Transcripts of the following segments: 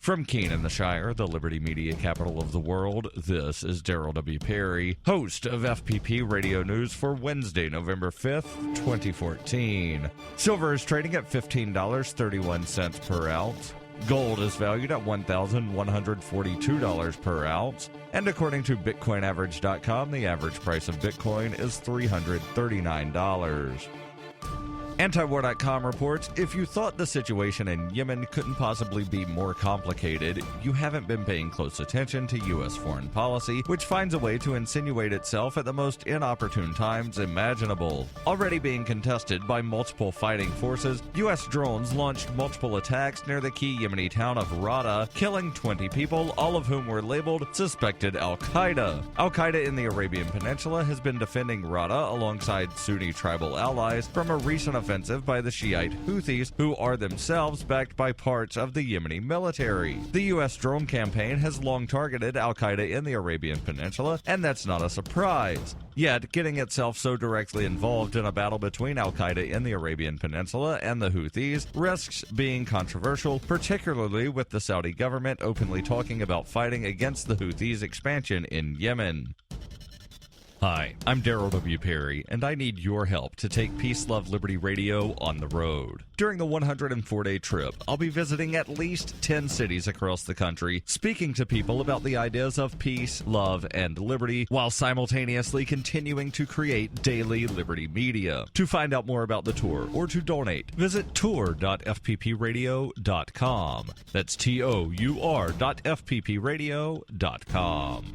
From Keene in the Shire, the Liberty Media capital of the world, this is Daryl W. Perry, host of FPP Radio News for Wednesday, November 5th, 2014. Silver is trading at $15.31 per ounce. Gold is valued at $1,142 per ounce. And according to BitcoinAverage.com, the average price of Bitcoin is $339. Antiwar.com reports, if you thought the situation in Yemen couldn't possibly be more complicated, you haven't been paying close attention to U.S. foreign policy, which finds a way to insinuate itself at the most inopportune times imaginable. Already being contested by multiple fighting forces, U.S. drones launched multiple attacks near the key Yemeni town of Rada, killing 20 people, all of whom were labeled suspected Al-Qaeda. Al-Qaeda in the Arabian Peninsula has been defending Rada alongside Sunni tribal allies from a recent offensive by the Shiite Houthis, who are themselves backed by parts of the Yemeni military. The U.S. drone campaign has long targeted Al-Qaeda in the Arabian Peninsula, and that's not a surprise. Yet, getting itself so directly involved in a battle between Al-Qaeda in the Arabian Peninsula and the Houthis risks being controversial, particularly with the Saudi government openly talking about fighting against the Houthis' expansion in Yemen. Hi, I'm Daryl W. Perry, and I need your help to take Peace, Love, Liberty Radio on the road. During the 104-day trip, I'll be visiting at least 10 cities across the country, speaking to people about the ideas of peace, love, and liberty, while simultaneously continuing to create daily liberty media. To find out more about the tour or to donate, visit tour.fppradio.com. That's tour.fppradio.com.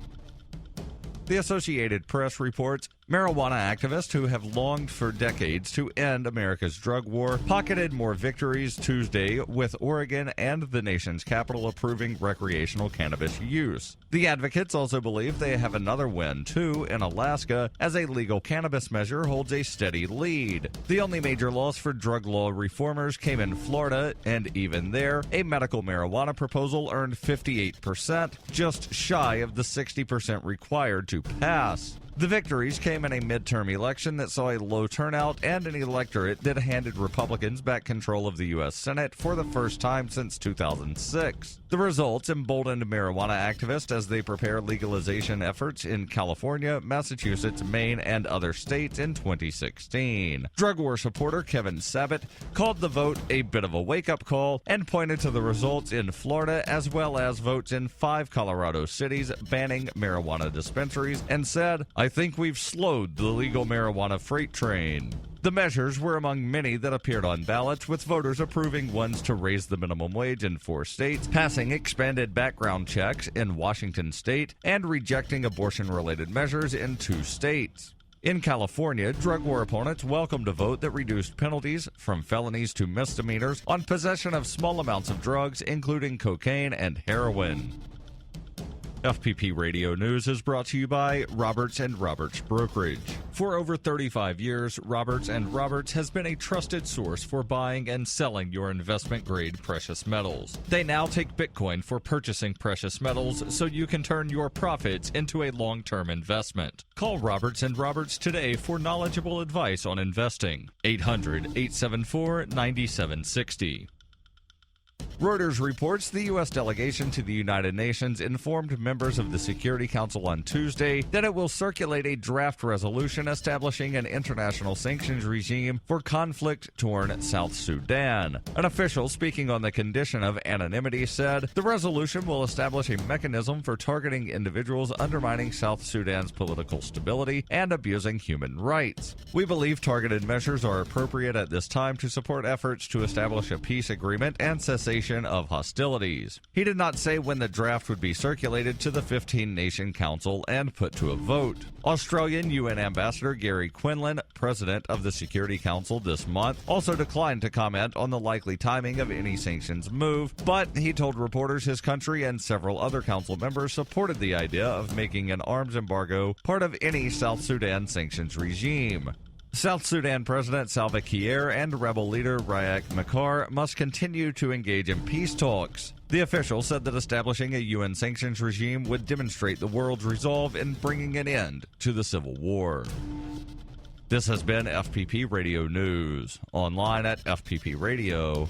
The Associated Press reports marijuana activists who have longed for decades to end America's drug war pocketed more victories Tuesday, with Oregon and the nation's capital approving recreational cannabis use. The advocates also believe they have another win, too, in Alaska, as a legal cannabis measure holds a steady lead. The only major loss for drug law reformers came in Florida, and even there, a medical marijuana proposal earned 58%, just shy of the 60% required to pass. The victories came in a midterm election that saw a low turnout and an electorate that handed Republicans back control of the U.S. Senate for the first time since 2006. The results emboldened marijuana activists as they prepare legalization efforts in California, Massachusetts, Maine, and other states in 2016. Drug war supporter Kevin Sabet called the vote a bit of a wake-up call and pointed to the results in Florida as well as votes in 5 Colorado cities banning marijuana dispensaries and said, "I think we've slowed the legal marijuana freight train." The measures were among many that appeared on ballots, with voters approving ones to raise the minimum wage in 4 states, passing expanded background checks in Washington state, and rejecting abortion-related measures in 2 states. In California, drug war opponents welcomed a vote that reduced penalties from felonies to misdemeanors on possession of small amounts of drugs, including cocaine and heroin. FPP Radio News is brought to you by Roberts & Roberts Brokerage. For over 35 years, Roberts & Roberts has been a trusted source for buying and selling your investment-grade precious metals. They now take Bitcoin for purchasing precious metals so you can turn your profits into a long-term investment. Call Roberts & Roberts today for knowledgeable advice on investing. 800-874-9760. Reuters reports the U.S. delegation to the United Nations informed members of the Security Council on Tuesday that it will circulate a draft resolution establishing an international sanctions regime for conflict-torn South Sudan. An official speaking on the condition of anonymity said the resolution will establish a mechanism for targeting individuals undermining South Sudan's political stability and abusing human rights. We believe targeted measures are appropriate at this time to support efforts to establish a peace agreement and cessation of hostilities. He did not say when the draft would be circulated to the 15-nation council and put to a vote. Australian UN Ambassador Gary Quinlan, president of the Security Council this month, also declined to comment on the likely timing of any sanctions move, but he told reporters his country and several other council members supported the idea of making an arms embargo part of any South Sudan sanctions regime. South Sudan President Salva Kiir and rebel leader Riek Machar must continue to engage in peace talks. The official said that establishing a UN sanctions regime would demonstrate the world's resolve in bringing an end to the civil war. This has been FPP Radio News, online at fppradio.com.